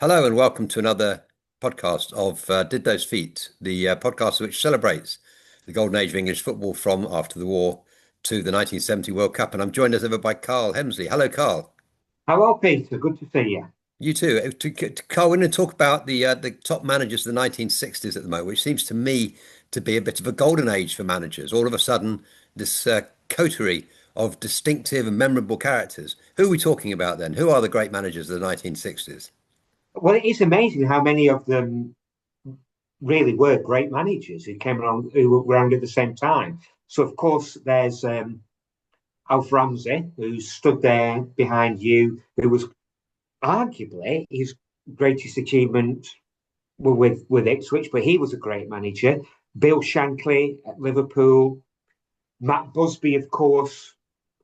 Hello and welcome to another podcast of Did Those Feet, the podcast which celebrates the golden age of English football from after the war to the 1970 World Cup. And I'm joined as ever by Karl Hemsley. Hello, Karl. Hello, Peter. Good to see you. You too. Karl, we're going to talk about the top managers of the 1960s at the moment, which seems to me to be a bit of a golden age for managers. All of a sudden, this coterie of distinctive and memorable characters. Who are we talking about then? Who are the great managers of the 1960s? Well, it is amazing how many of them really were great managers who came along, who were around at the same time. So, of course, there's Alf Ramsey, who stood there behind you, who was arguably his greatest achievement were with Ipswich, but he was a great manager. Bill Shankly at Liverpool, Matt Busby, of course,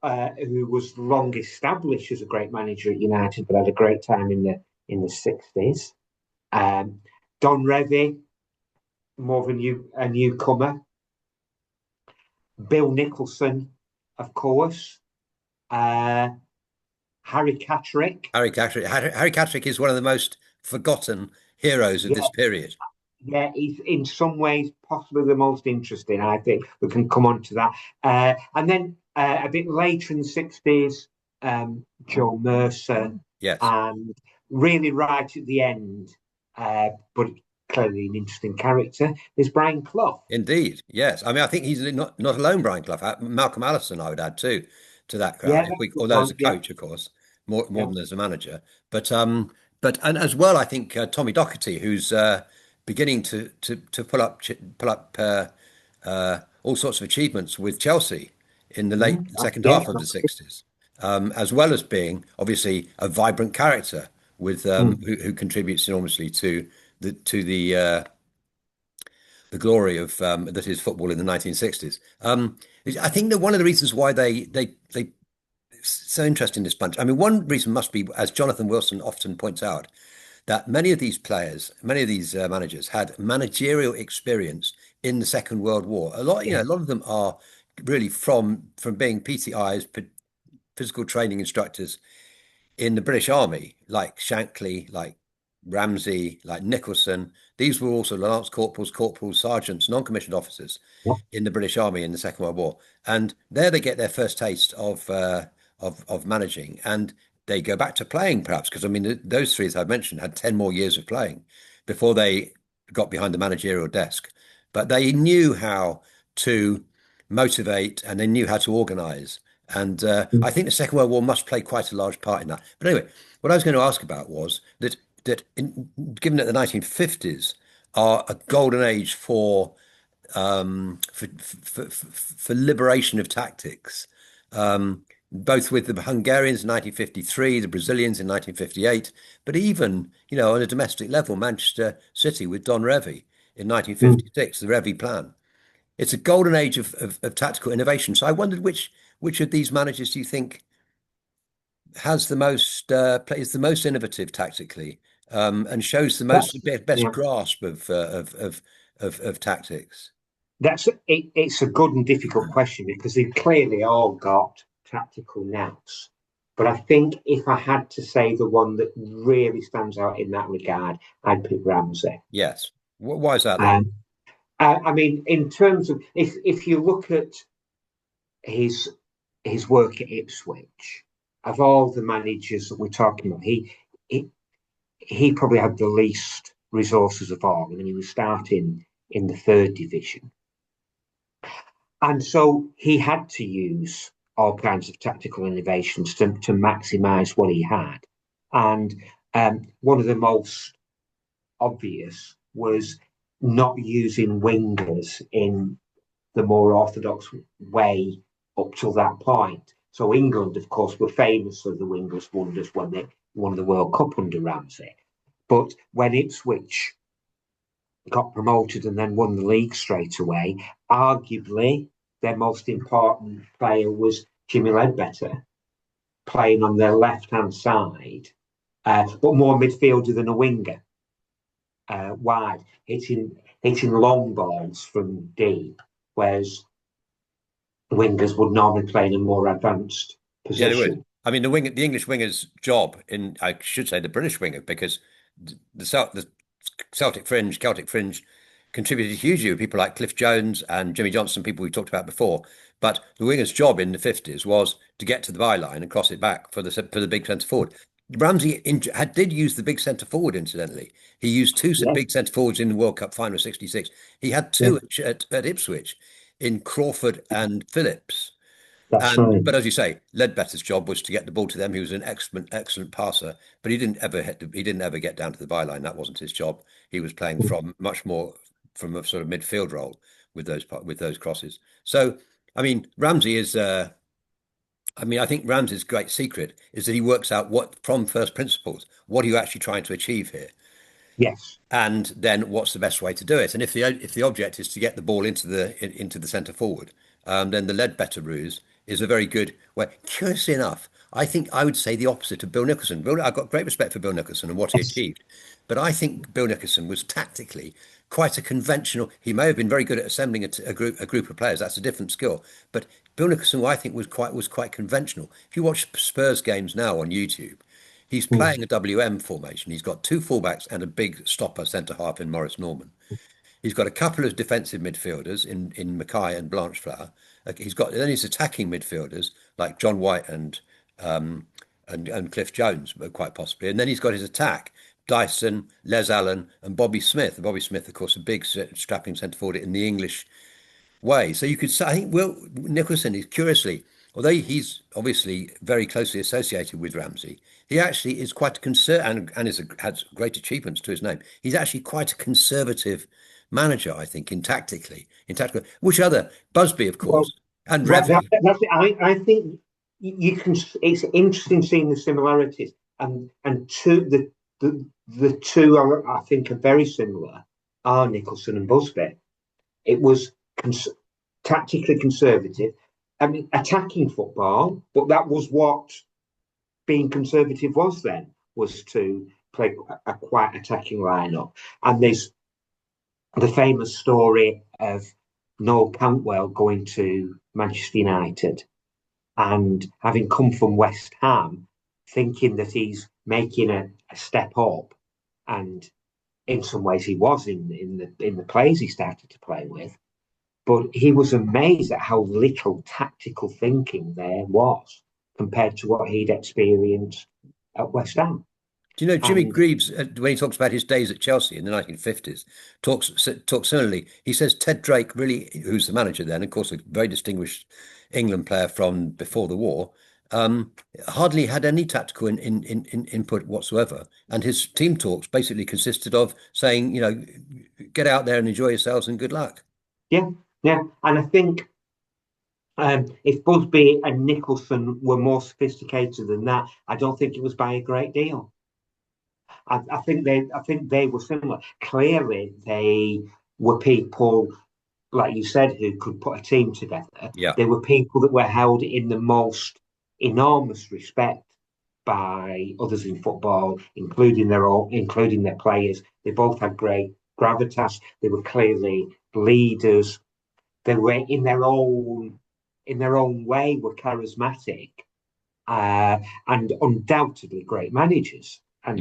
who was long established as a great manager at United, but had a great time in the 60s. Don Revie, more of a newcomer. Bill Nicholson, of course. Uh, Harry Catterick. Harry Catterick is one of the most forgotten heroes of Yeah, this period. yeah, he's in some ways possibly the most interesting. I think we can come on to that. And then a bit later in the 60s, Joe Mercer, Yes, and really right at the end, but clearly an interesting character, is Brian Clough. indeed. Yes. I mean, I think he's not alone, Brian Clough. Malcolm Allison, I would add too, to that crowd. Yeah, If we, good although as a one. Yeah, coach, of course, more yeah. than as a manager. But and as well, I think Tommy Docherty, who's beginning to pull up all sorts of achievements with Chelsea in the late second Yeah. half of the 60s, as well as being obviously a vibrant character with Mm. who contributes enormously to the glory of that is football in the 1960s. I think that one of the reasons why they so interesting this bunch. I mean, one reason must be, as Jonathan Wilson often points out, that many of these players, many of these managers had managerial experience in the Second World War. Yeah. A lot of them are really from being PTIs, physical training instructors in the British Army, like Shankly, like Ramsey, like Nicholson. These were also lance corporals, sergeants, non-commissioned officers Yeah. in the British Army in the Second World War, and there they get their first taste of managing, and they go back to playing perhaps because I mean those three as I've mentioned had 10 more years of playing before they got behind the managerial desk, but they knew how to motivate and they knew how to organize. And I think the Second World War must play quite a large part in that. But anyway, what I was going to ask about was given that the 1950s are a golden age for liberation of tactics, both with the Hungarians in 1953, the Brazilians in 1958, but even, on a domestic level, Manchester City with Don Revie in Mm. 1956, the Revie plan. It's a golden age of tactical innovation. So I wondered which of these managers do you think has the most is the most innovative tactically, and shows the That's best yeah. grasp of tactics. It's a good and difficult question because they've clearly all got tactical nous. But I think if I had to say the one that really stands out in that regard, I'd pick Ramsey. Yes. Why is that then? Um, I mean, in terms of if you look at his his work at Ipswich, of all the managers that we're talking about, he he probably had the least resources of all. I mean, he was starting in the third division. And so he had to use all kinds of tactical innovations to maximize what he had. And one of the most obvious was not using wingers in the more orthodox way up till that point. So England, of course, were famous for the wingers wonders when they won the World Cup under Ramsey. But when Ipswich got promoted and then won the league straight away, arguably their most important player was Jimmy Ledbetter, playing on their left hand side, but more midfielder than a winger, wide, hitting long balls from deep, whereas wingers would normally play in a more advanced Yeah, they would. position. I mean, the English winger's job in, I should say, the British winger, because the Celtic fringe contributed hugely with people like Cliff Jones and Jimmy Johnson, people we talked about before. But the winger's job in the 50s was to get to the byline and cross it back for the big centre forward. Ramsey did use the big centre forward, incidentally. He used two Yeah, big centre forwards in the World Cup final of '66. He had yeah, two at Ipswich in Crawford and Phillips. that's And right. but as you say, Ledbetter's job was to get the ball to them. He was an excellent passer, but he didn't ever get down to the byline. That wasn't his job. He was playing from much more from a sort of midfield role with those crosses. So I mean, Ramsey is. I mean, I think Ramsey's great secret is that he works out what from first principles. What are you actually trying to achieve here? Yes. And then what's the best way to do it? And if the object is to get the ball into the centre forward, then the Ledbetter ruse is a very good way. Curiously enough, I think I would say the opposite of Bill Nicholson. I've got great respect for Bill Nicholson and what he Yes. achieved, but I think Bill Nicholson was tactically quite a conventional. He may have been very good at assembling a group of players. That's a different skill, but Bill Nicholson, I think, was quite conventional. If you watch Spurs games now on YouTube. He's Mm. playing a WM formation. He's got two fullbacks and a big stopper centre half in Morris Norman. He's got a couple of defensive midfielders in Mackay and Blanchflower. He's got then his attacking midfielders like John White um, and Cliff Jones, quite possibly. And then he's got his attack: Dyson, Les Allen, and Bobby Smith. And Bobby Smith, of course, a big strapping centre forward in the English way. So you could say, I think Will Nicholson is curiously, although he's obviously very closely associated with Ramsey, he actually is quite a has great achievements to his name. He's actually quite a conservative manager, I think, in tactical. Which other Busby, of Well, course, and that, Revie. that's it. I think you can. It's interesting seeing the similarities, and the two are, I think, are very similar. Are Nicholson and Busby. It was cons tactically conservative. I mean, attacking football, but that was what being conservative was then, was to play a quite attacking lineup. And there's the famous story of Noel Cantwell going to Manchester United and having come from West Ham, thinking that he's making a step up, and in some ways he was in the players he started to play with. But he was amazed at how little tactical thinking there was compared to what he'd experienced at West Ham. Do you know Jimmy And Greaves, when he talks about his days at Chelsea in the 1950s, talks similarly. He says Ted Drake really, who's the manager then, of course, a very distinguished England player from before the war, um, hardly had any tactical input whatsoever. And his team talks basically consisted of saying, get out there and enjoy yourselves and good luck. yeah, yeah. And I think if Busby and Nicholson were more sophisticated than that, I don't think it was by a great deal. I think they were similar. Clearly, they were people, like you said, who could put a team together. Yeah. They were people that were held in the most enormous respect by others in football, including their players. They both had great gravitas. They were clearly leaders. They were in their own way were charismatic, and undoubtedly great managers. Yeah. And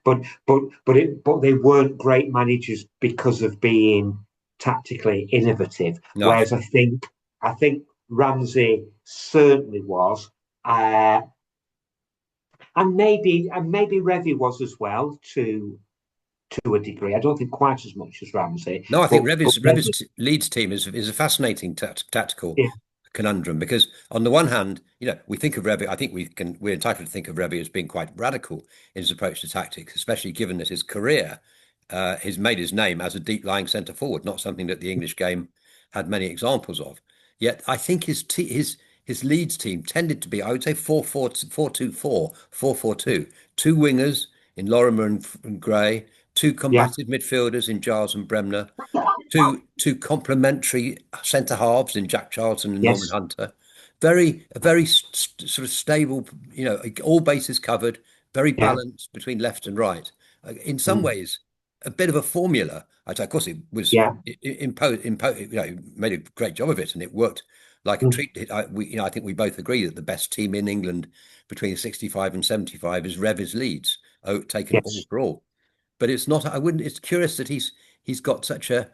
but they weren't great managers because of being tactically innovative. No, Whereas I think Ramsey certainly was, and maybe Revie was as well to a degree. I don't think quite as much as Ramsey, no, I think but Revie, Leeds team is a fascinating tactical yeah, conundrum because on the one hand, we think of Revie. I think we're entitled to think of Revie as being quite radical in his approach to tactics, especially given that his career has made his name as a deep lying centre forward, not something that the English game had many examples of. Yet I think his Leeds team tended to be, I would say, 4-4-2, 4-4-2, two wingers in Lorimer and Gray, two yeah, combative midfielders in Giles and Bremner, two complementary centre halves in Jack Charlton and Norman yes, Hunter. A very sort of stable, all bases covered, very yeah, balanced between left and right. In some mm, ways, a bit of a formula. Of course, it was yeah, imposed. Made a great job of it, and it worked like a mm, treat. I think we both agree that the best team in England between 65 and 75 is Leeds. taken all Yes. for all. But it's not. I wouldn't. It's curious that he's got such a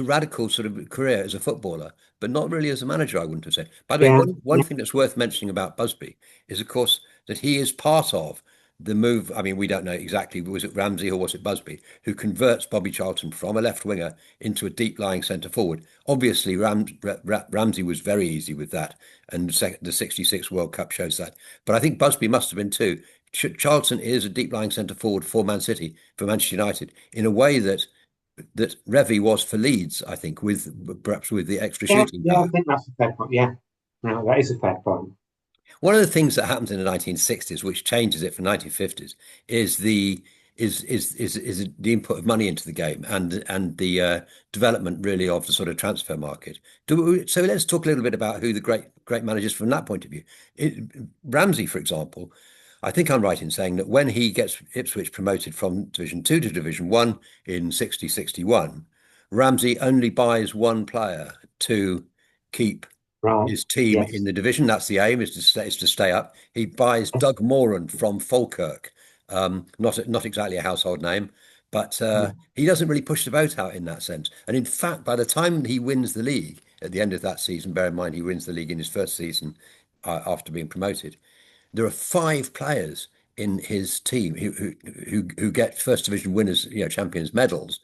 radical sort of career as a footballer, but not really as a manager. I wouldn't have said. By the way, Yeah. one Yeah. thing that's worth mentioning about Busby is, of course, that he is part of the move. I mean, we don't know exactly. Was it Ramsey or was it Busby who converts Bobby Charlton from a left winger into a deep lying centre forward? Obviously, Ramsey was very easy with that, and the '66 World Cup shows that. But I think Busby must have been too. Charlton is a deep lying centre forward for Man City, for Manchester United, in a way that Revie was for Leeds, I think, with perhaps with the extra Yeah. shooting Yeah. I power. think that's a fair point. Yeah. No, that is a fair point. One of the things that happened in the 1960s, which changes it from 1950s, is is the input of money into the game and the development really of the sort of transfer market. So let's talk a little bit about who the great managers from that point of view. Ramsey, for example, I think I'm right in saying that when he gets Ipswich promoted from Division Two to Division One in 60-61, Ramsey only buys one player to keep Right. his team in Yes. the division. That's the aim, is to stay up. He buys Yes. Doug Moran from Falkirk. Not exactly a household name, but No. he doesn't really push the boat out in that sense. And in fact, by the time he wins the league at the end of that season, bear in mind he wins the league in his first season after being promoted. There are five players in his team who get first division winners, champions medals,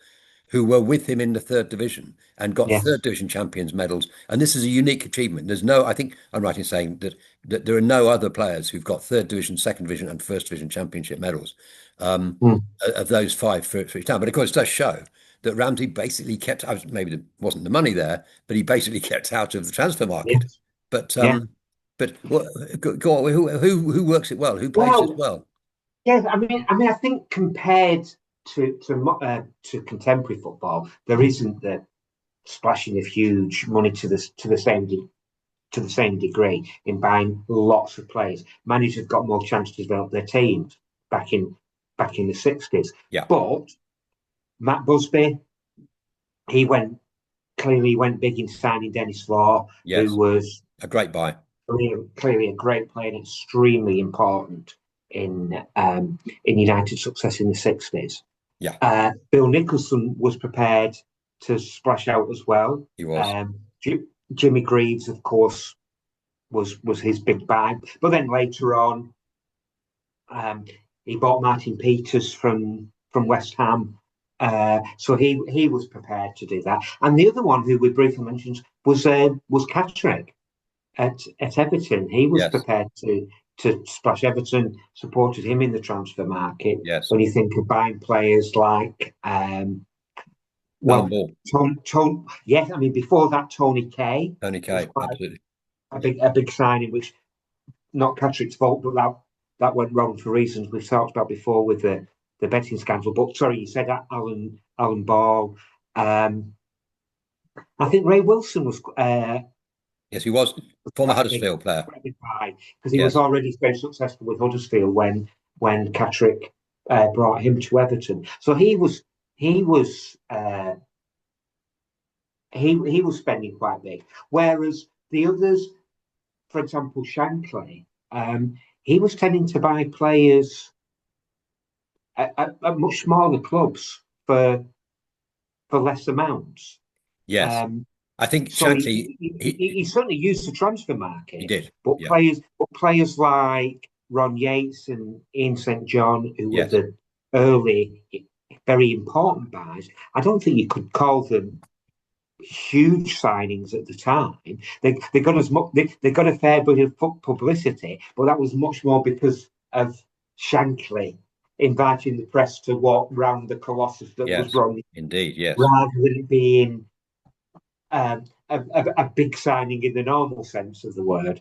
who were with him in the third division and got third Yes. division champions medals. And this is a unique achievement. There's no, I think I'm right in saying that there are no other players who've got third division, second division, and first division championship medals um, Mm. of those five for each town. But of course, it does show that Ramsey basically kept, maybe there wasn't the money there, but he basically kept out of the transfer market. Yes. But Yeah. go on, who works it well? Who plays it Well, well? yes. I think compared to contemporary football, there isn't the splashing of huge money to the same degree in buying lots of players. Managers got more chance to develop their teams back in the '60s. Yeah, But Matt Busby, he went clearly went big in signing Dennis Law, who yes, was a great buy. clearly a great player and extremely important in United's success in the '60s. Yeah, Bill Nicholson was prepared to splash out as well. he was. Um, Jimmy Greaves, of course, was his big bag. But then later on, um, he bought Martin Peters from West Ham. So he was prepared to do that. And the other one who we briefly mentioned was Catterick at Everton. He was Yes, prepared to splash. Everton supported him in the transfer market. yes. When you think of buying players like Alan well, Ball, yes, I mean before that Tony Kay Tony was Kay, quite absolutely. a big signing, which not Patrick's fault, but that went wrong for reasons we've talked about before with the betting scandal. But sorry, you said that Alan Ball. Um, I think Ray Wilson Yes, he was was former Huddersfield player. quite a big buy because he was Yes, already very successful with Huddersfield when Catterick brought him to Everton. So he was he was spending quite big, whereas the others, for example, Shankly, he was tending to buy players at much smaller clubs for less amounts. yes. Um, I think so Shankly, he certainly used the transfer he market, did. but Yeah, players like Ron Yates and Ian St John, who were yes. the early, very important buys, I don't think you could call them huge signings at the time. They got as much they got a fair bit of publicity, but that was much more because of Shankly inviting the press to walk round the Colossus that was Yes, wrong, indeed. Yes. rather than it being a big signing in the normal sense of the word.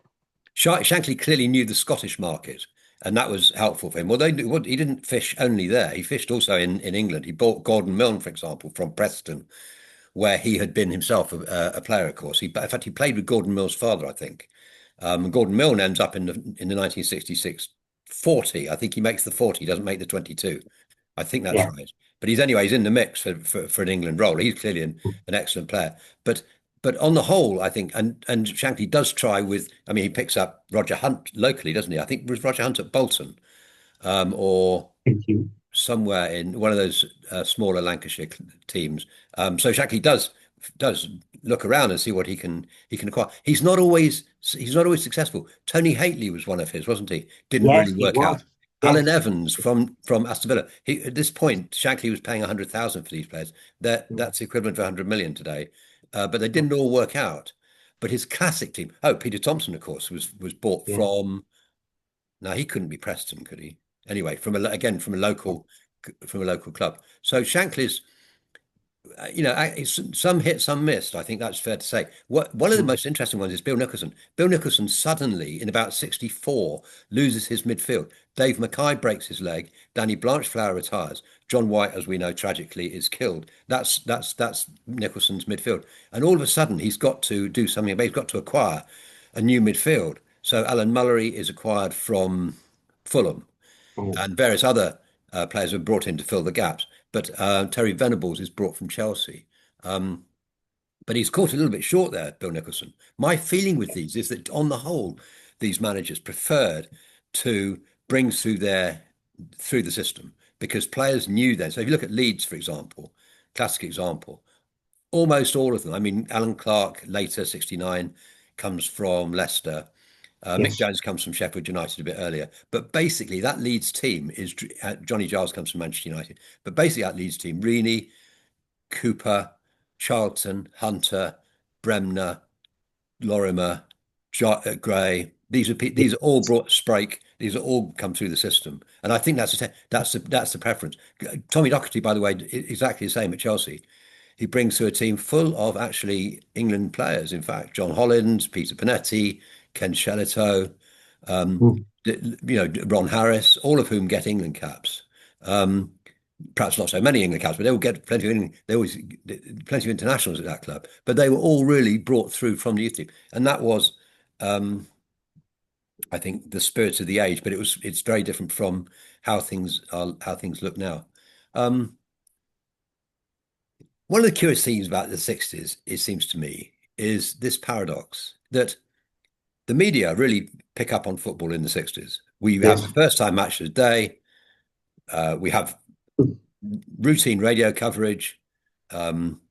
Shankly clearly knew the Scottish market, and that was helpful for him. He didn't fish only there. He fished also in England. He bought Gordon Milne, for example, from Preston, where he had been himself a player, of course. In fact, he played with Gordon Milne's father, I think. Gordon Milne ends up in the 1966 40. I think he makes the 40, he doesn't make the 22. I think that's Yeah, right. But he's in the mix for an England role. He's clearly an excellent player. But on the whole, I think, and Shankly does try with. I mean, he picks up Roger Hunt locally, doesn't he? I think it was Roger Hunt at Bolton. or Thank you. somewhere in one of those smaller Lancashire teams. So Shankly does look around and see what he can acquire. He's not always successful. Tony Haitley was one of his, wasn't he? Didn't Yes, really he work out. was. Alan Yes. Evans from Aston Villa. At this point, Shankly was paying 100,000 for these players. That's the equivalent of 100 million today. But they didn't all work out. But his classic team. Oh, Peter Thompson, of course, was bought Yeah. from. Now he couldn't be Preston, could he? Anyway, again from a local club. So Shankly's, it's some hit, some missed. I think that's fair to say. One of the Mm. most interesting ones is Bill Nicholson. Bill Nicholson suddenly, in about 64, loses his midfield. Dave Mackay breaks his leg. Danny Blanchflower retires. John White, as we know, tragically is killed. That's Nicholson's midfield. And all of a sudden, he's got to do something about. He's got to acquire a new midfield. So Alan Mullery is acquired from Fulham Oh, and various other players were brought in to fill the gaps. But Terry Venables is brought from Chelsea. Um, but he's caught a little bit short there, Bill Nicholson. My feeling with these is that, on the whole, these managers preferred to bring through the system because players knew then. So if you look at Leeds, for example, classic example, almost all of them. I mean, Alan Clark, later 69, comes from Leicester. Mick yes. Jones comes from Sheffield United a bit earlier, but basically that Leeds team is Johnny Giles comes from Manchester United, but basically that Leeds team: Reaney, Cooper, Charlton, Hunter, Bremner, Lorimer, Gray. These are all brought Sprake. These are all come through the system, and I think that's the preference. Tommy Docherty, by the way, exactly the same at Chelsea. He brings through a team full of actually England players. In fact, John Holland, Peter Panetti, Ken Shellito, um, Mm. Ron Harris, all of whom get England caps. Um, Perhaps not so many England caps, but they will get plenty of England. They always plenty of internationals at that club. But they were all really brought through from the youth team, and that was, um, I think, the spirit of the age. But it's very different from how things look now. Um, One of the curious things about the 60s, it seems to me, is this paradox that the media really pick up on football in the 60s. We have the Yes. first time match of the day. We have routine radio coverage. Um,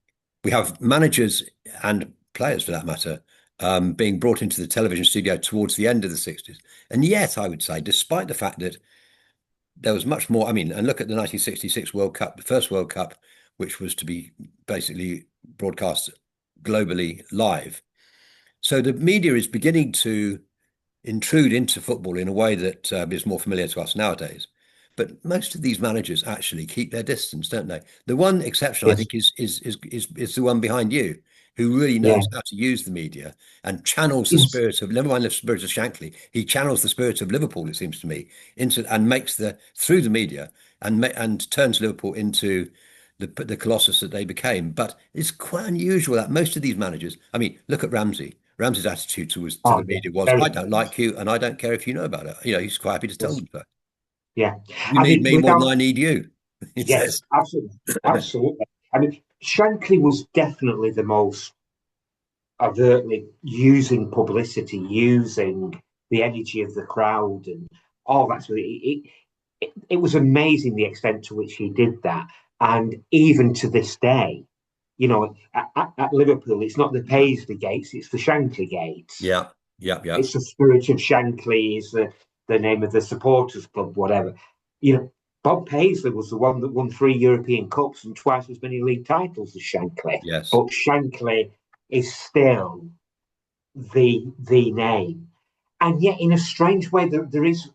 we have managers and players, for that matter, being brought into the television studio towards the end of the 60s. And yet, I would say, despite the fact that there was much more, I mean, and look at the 1966 World Cup, the first World Cup, which was to be basically broadcast globally live. So the media is beginning to intrude into football in a way that is more familiar to us nowadays. But most of these managers actually keep their distance, don't they? The one exception, I Yes. think, is the one behind you, who really Yeah. knows how to use the media and channels the Yes. spirit of, never mind the spirit of Shankly, he channels the spirit of Liverpool, it seems to me, into and makes through the media and turns Liverpool into the colossus that they became. But it's quite unusual that most of these managers, I mean, look at Ramsey. Ramsey's attitude to the Oh, yeah. media was, Very "I don't famous. like you, and I don't care if you know about it." He's quite happy to tell Yes. them so. Yeah. You I need mean, me more than without, I need you, he yes, says. absolutely. Absolutely. I mean, Shankly was definitely the most overtly using publicity, using the energy of the crowd and all that. So it was amazing the extent to which he did that. And even to this day, at Liverpool, it's not the Paisley gates, it's the Shankly gates. Yeah, yeah, yeah. It's the spirit of Shankly, is the name of the supporters club, whatever. Bob Paisley was the one that won 3 European Cups and twice as many league titles as Shankly. Yes, But Shankly is still the name. And yet, in a strange way, there is.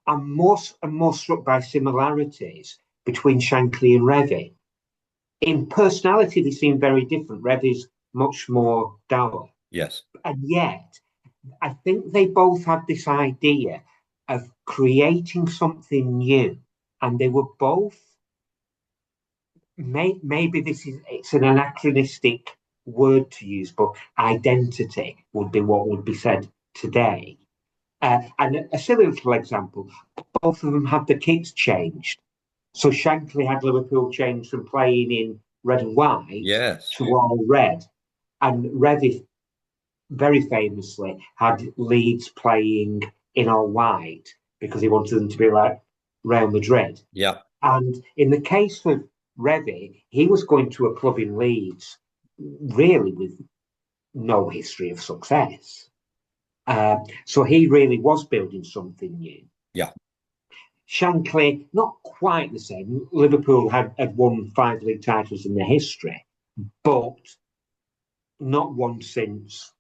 I'm more struck by similarities between Shankly and Revie. In personality, they seem very different. Revie's much more dour, yes, and yet I think they both had this idea of creating something new, and they were both. Maybe it's an anachronistic word to use, but identity would be what would be said today. And a silly little example: both of them had the kits changed. So Shankly had Liverpool changed from playing in red and white yes, to all red, and Revie very famously had Leeds playing in all white. because he wanted them to be like Real Madrid. Yeah, And in the case of Revie, he was going to a club in Leeds, really with no history of success. So he really was building something new. yeah, Shankly, not quite the same. Liverpool had won 5 league titles in their history, but not one since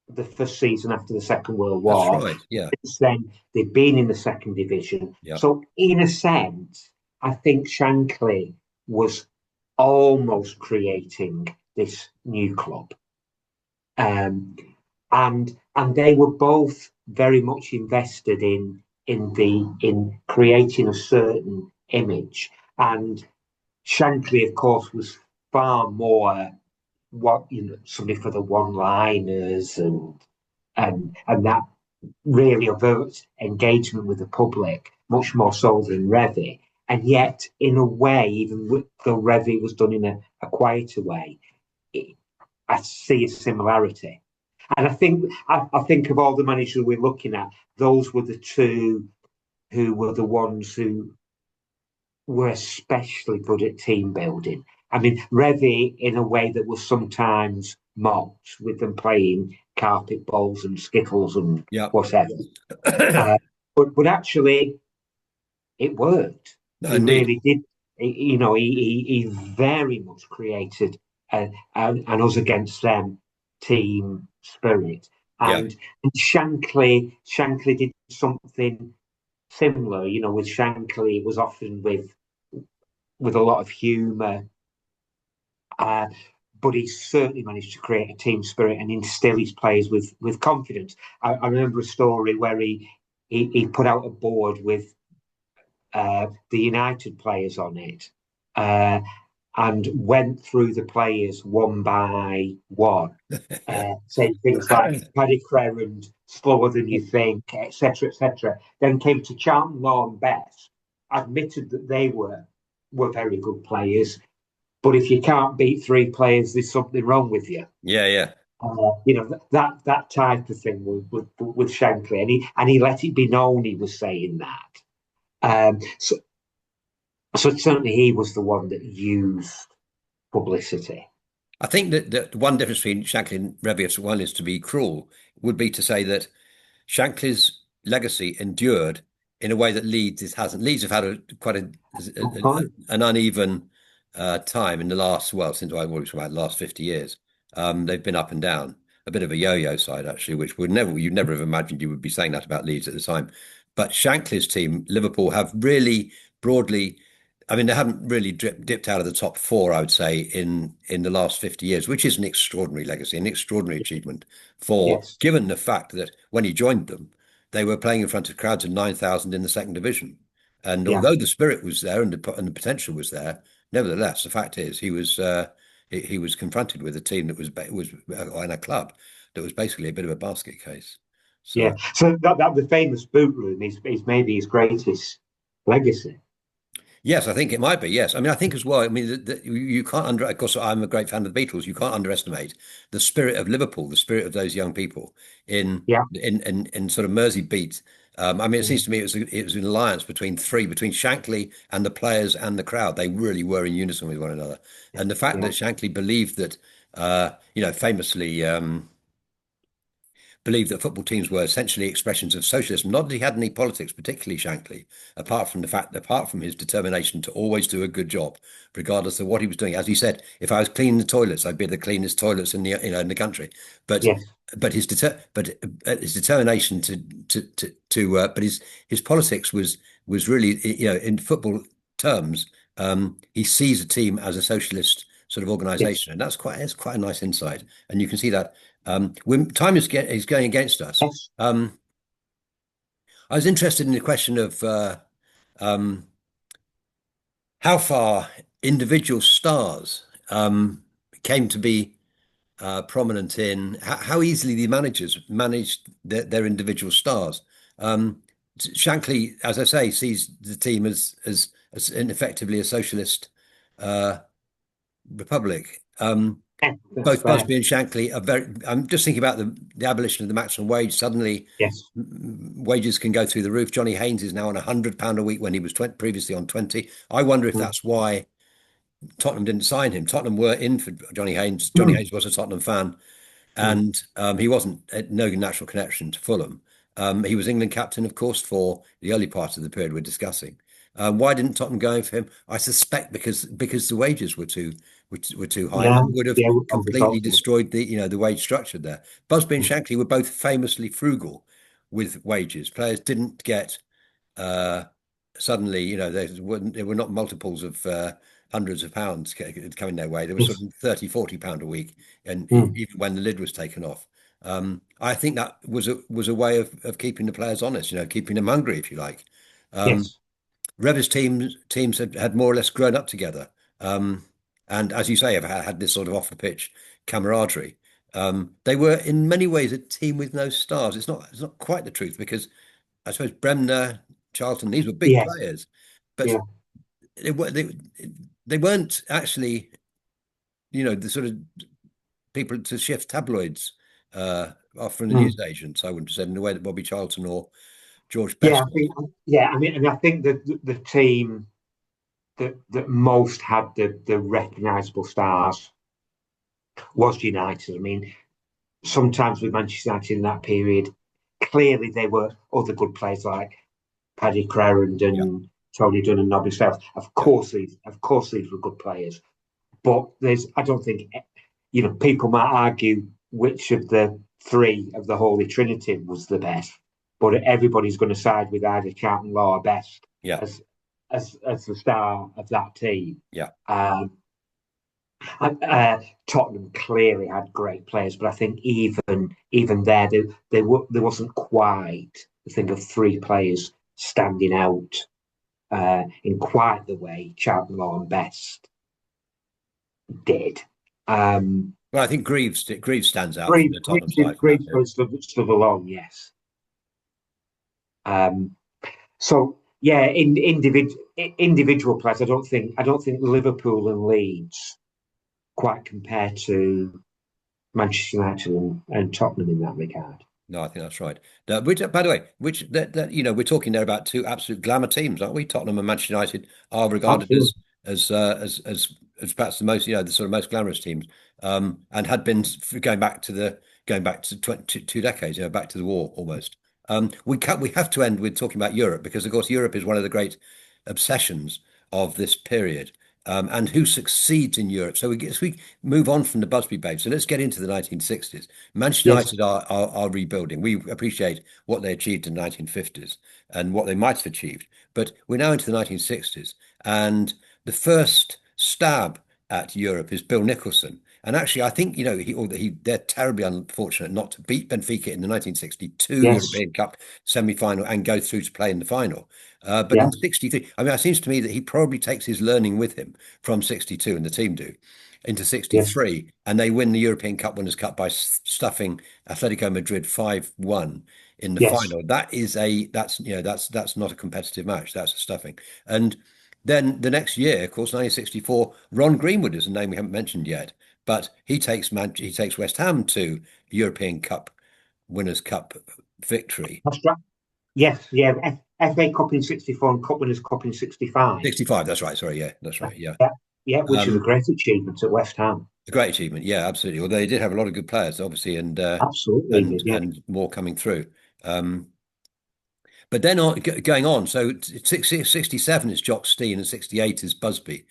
the first season after the Second World that's War. right. Yeah, Since then, they've been in the second division. yeah, So, in a sense, I think Shankly was almost creating this new club. And they were both very much invested in creating a certain image. And Shankly, of course, was far more somebody for the one-liners and that really overt engagement with the public, much more so than Revie. And yet, in a way, though Revie was done in a quieter way, it, I see a similarity. And I think of all the managers we're looking at, those were the two who were the ones who were especially good at team building. I mean, Revie in a way that was sometimes mocked with them playing carpet balls and skittles and yeah. whatever. Uh, but actually, it worked. No, He indeed. really did. He very much created an us against them team spirit. Yeah, And Shankly did something similar. With Shankly, it was often with a lot of humour, uh, but he certainly managed to create a team spirit and instill his players with confidence. I remember a story where he put out a board with the United players on it, uh, and went through the players one by one, saying things like Paddy Crerand, slower than you think, etc., etc. Then came to Charlton, Law and Beth, admitted that they were very good players, but if you can't beat 3 players, there's something wrong with you. yeah, yeah. That type of thing with Shankly, and he let it be known he was saying that. So certainly he was the one that used publicity. I think that the one difference between Shankly and Revie, one is to be cruel, would be to say that Shankly's legacy endured in a way that hasn't. Leeds have had quite an uneven time in the last, well, since I was about the last 50 years. They've been up and down, a bit of a yo-yo side actually, which you'd never have imagined you would be saying that about Leeds at the time. But Shankly's team, Liverpool, have really broadly. I mean, they haven't really dipped out of the top four, I would say, in the last 50 years, which is an extraordinary legacy, an extraordinary achievement for, Yes. given the fact that when he joined them, they were playing in front of crowds of 9,000 in the second division. And Yeah. although the spirit was there and the potential was there, nevertheless, the fact is he was confronted with a team that was in a club that was basically a bit of a basket case. Yeah. So So that the famous boot room is maybe his greatest legacy. yes, I think it might be. Yes, I mean, I think as well. I mean, you can't under. Of course, I'm a great fan of the Beatles. You can't underestimate the spirit of Liverpool, the spirit of those young people Yeah. in sort of Mersey beat. I mean, it seems Mm. to me it was an alliance between Shankly and the players and the crowd. They really were in unison with one another, and the fact that Yeah. Shankly believed that, famously. Believed that football teams were essentially expressions of socialism. Not that he had any politics, particularly Shankly, apart from his determination to always do a good job, regardless of what he was doing. As he said, if I was cleaning the toilets, I'd be the cleanest toilets in the country. But Yes. his determination but his politics was really, in football terms, he sees a team as a socialist sort of Yes. organization, and that's quite a nice insight, and you can see that when time is going against us. Yes. I was interested in the question of um, how far individual stars came to be prominent in how easily the managers managed their individual stars. Um, Shankly, as I say, sees the team as effectively a socialist uh, republic. That's both fair. Busby and Shankly are very. I'm just thinking about the abolition of the maximum wage. Suddenly, Yes. wages can go through the roof. Johnny Haynes is now on £100 a week when he was previously on 20. I wonder if Mm. that's why Tottenham didn't sign him. Tottenham were in for Johnny Haynes. Johnny Mm. Haynes was a Tottenham fan, Mm. and he wasn't no natural connection to Fulham. He was England captain, of course, for the early part of the period we're discussing. Why didn't Tottenham go for him? I suspect because the wages were too high, and Yeah. that would have Yeah. I would have completely thought so. destroyed the wage structure there. Busby and Mm. Shankly were both famously frugal with wages. Players didn't get uh, suddenly, there were not multiples of hundreds of pounds coming their way. There was sort Yes. of 30, £40 a week, and Mm. even when the lid was taken off. I think that was a way of keeping the players honest, keeping them hungry, if you like. Um, Yes. Revie's teams had more or less grown up together, and as you say, have had this sort of off the pitch camaraderie. They were in many ways a team with no stars. It's not quite the truth because I suppose Bremner, Charlton, these were big Yes. players, but Yeah. they were they weren't actually, the sort of people to shift tabloids off from the Mm. newsagents. I wouldn't have said in the way that Bobby Charlton or George Yeah. Best did. Yeah. I mean, and I think that the team that most had the recognisable stars was United. I mean, sometimes with Manchester United in that period, clearly there were other good players like Paddy Crerand Yeah, and Tony Dunn and Nobby Stiles. yeah, Of course, these were good players. But I don't think, people might argue which of the three of the Holy Trinity was the best. But everybody's going to side with either Charlton Law or Best yeah, as as the star of that team. yeah. Um, Tottenham clearly had great players, but I think even there wasn't quite the thing of three players standing out in quite the way Charlton Law and Best did. Um, Well, I think Greaves stands out from the Tottenham side from that Greaves period. stood alone, yes. Um, so yeah, individual players. I don't think Liverpool and Leeds quite compare to Manchester United and Tottenham in that regard. No, I think that's right. By the way, we're talking there about two absolute glamour teams, aren't we? Tottenham and Manchester United are regarded Absolutely. as perhaps the most, the sort of most glamorous teams, and had been going back to 2 decades, back to the war almost. We have to end with talking about Europe because, of course, Europe is one of the great obsessions of this period. And who succeeds in Europe. So we move on from the Busby babes. So let's get into the 1960s. Manchester Yes, United are rebuilding. We appreciate what they achieved in the 1950s and what they might have achieved. But we're now into the 1960s. And the first stab at Europe is Bill Nicholson. And actually, I think, they're terribly unfortunate not to beat Benfica in the 1962 yes, European Cup semi-final and go through to play in the final. But yeah, in 63, I mean, it seems to me that he probably takes his learning with him from 62, and the team do, into yes, 63, and they win the European Cup Winners' Cup by stuffing Atletico Madrid 5-1 in the yes. final. That's not a competitive match. That's a stuffing. And then the next year, of course, 1964, Ron Greenwood is a name we haven't mentioned yet, but he takes West Ham to European Cup Winners' Cup victory. That's right. Yes, yeah. FA Cup in '64 and Cup Winners' Cup in '65. 65, that's right. Sorry, yeah, that's right. Yeah. Yeah, yeah, which is a Um, great achievement at West Ham. a great achievement, yeah, absolutely. Although they did have a lot of good players, obviously, and Absolutely, and did. Yeah. and more coming through. Um, but then going on, so 67 is Jock Stein and 68 is Busby.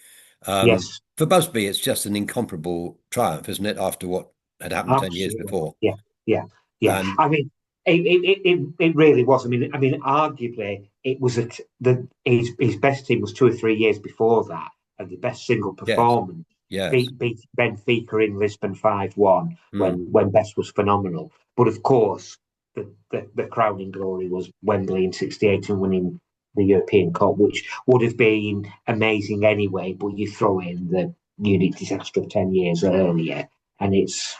Yes, For Busby, it's just an incomparable triumph, isn't it? After what had happened 10 years absolutely. before, Yeah, yeah, yeah. and I mean, it really was. I mean, arguably, it was his best team was 2 or 3 years before that, and the best single yes, performance yes, beat Benfica in Lisbon 5-1 mm, when Best was phenomenal. But of course, the crowning glory was Wembley in '68 and winning the European Cup, which would have been amazing anyway. But you throw in the unique disaster of 10 years earlier, and it's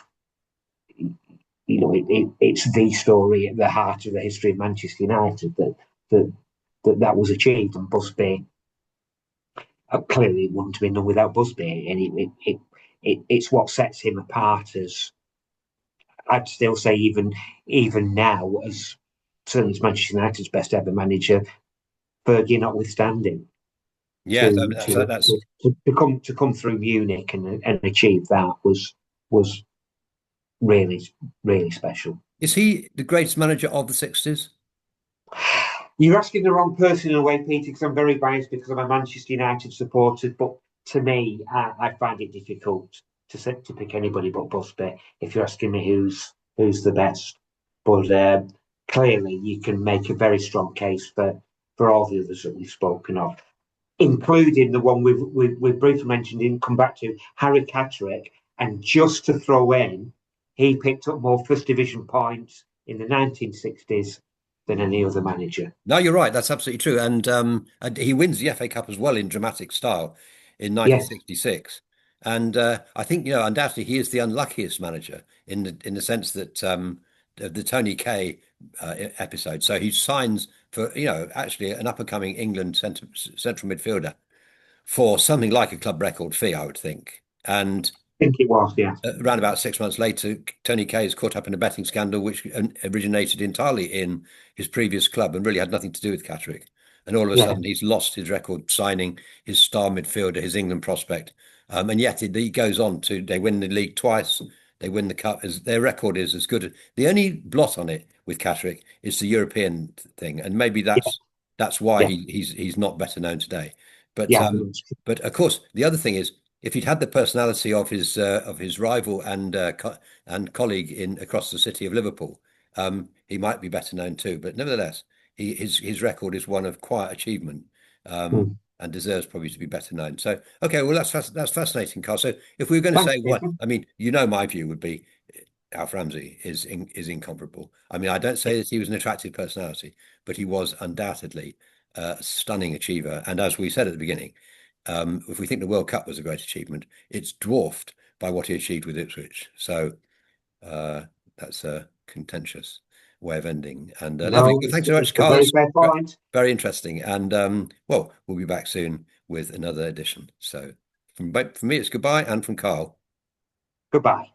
the story at the heart of the history of Manchester United that that was achieved, and Busby clearly wouldn't have been done without Busby, and it's what sets him apart as, I'd still say, even now, as certainly as Manchester United's best ever manager, Fergie notwithstanding, Yeah, to to come through Munich and achieve that was really really special. is he the greatest manager of the 60s? You're asking the wrong person in a way, Peter, because I'm very biased because I'm a Manchester United supporter. But to me, I find it difficult to pick anybody but Busby if you're asking me who's the best. But clearly, you can make a very strong case for all the others that we've spoken of, including the one we've briefly mentioned, didn't come back to, Harry Catterick. And just to throw in, he picked up more First Division points in the 1960s than any other manager. No, you're right. That's absolutely true. And he wins the FA Cup as well in dramatic style in Yes, 1966. And I think, undoubtedly he is the unluckiest manager in the sense that of the Tony Kaye episode. So he signs for, actually an up-and-coming England central midfielder for something like a club record fee, I would think. And I think it was. Yeah, around about 6 months later, Tony Kaye is caught up in a betting scandal which originated entirely in his previous club and really had nothing to do with Catterick. And all of a yeah, sudden, he's lost his record signing his star midfielder, his England prospect. And yet he goes on to, they win the league twice. They win the cup. Their record is as good. The only blot on it with Catterick is the European thing. And maybe yeah, that's why yeah, he's not better known today. But yeah. um, but of course, the other thing is if he'd had the personality of his rival and colleague in across the city of Liverpool, he might be better known too. But nevertheless, his record is one of quiet achievement, Mm. and deserves probably to be better known. So, okay, well that's fascinating, Carl. So, if we were going to Thanks, say one, Peter. I mean, my view would be Alf Ramsey is incomparable. I mean, I don't say that he was an attractive personality, but he was undoubtedly a stunning achiever. And as we said at the beginning, if we think the World Cup was a great achievement, it's dwarfed by what he achieved with Ipswich. So uh, that's a contentious way of ending. And lovely. No, Well, thanks very it's much, a Carl. very It's fair point. very interesting. And well, we'll be back soon with another edition. So from me, it's goodbye, and from Carl. Goodbye.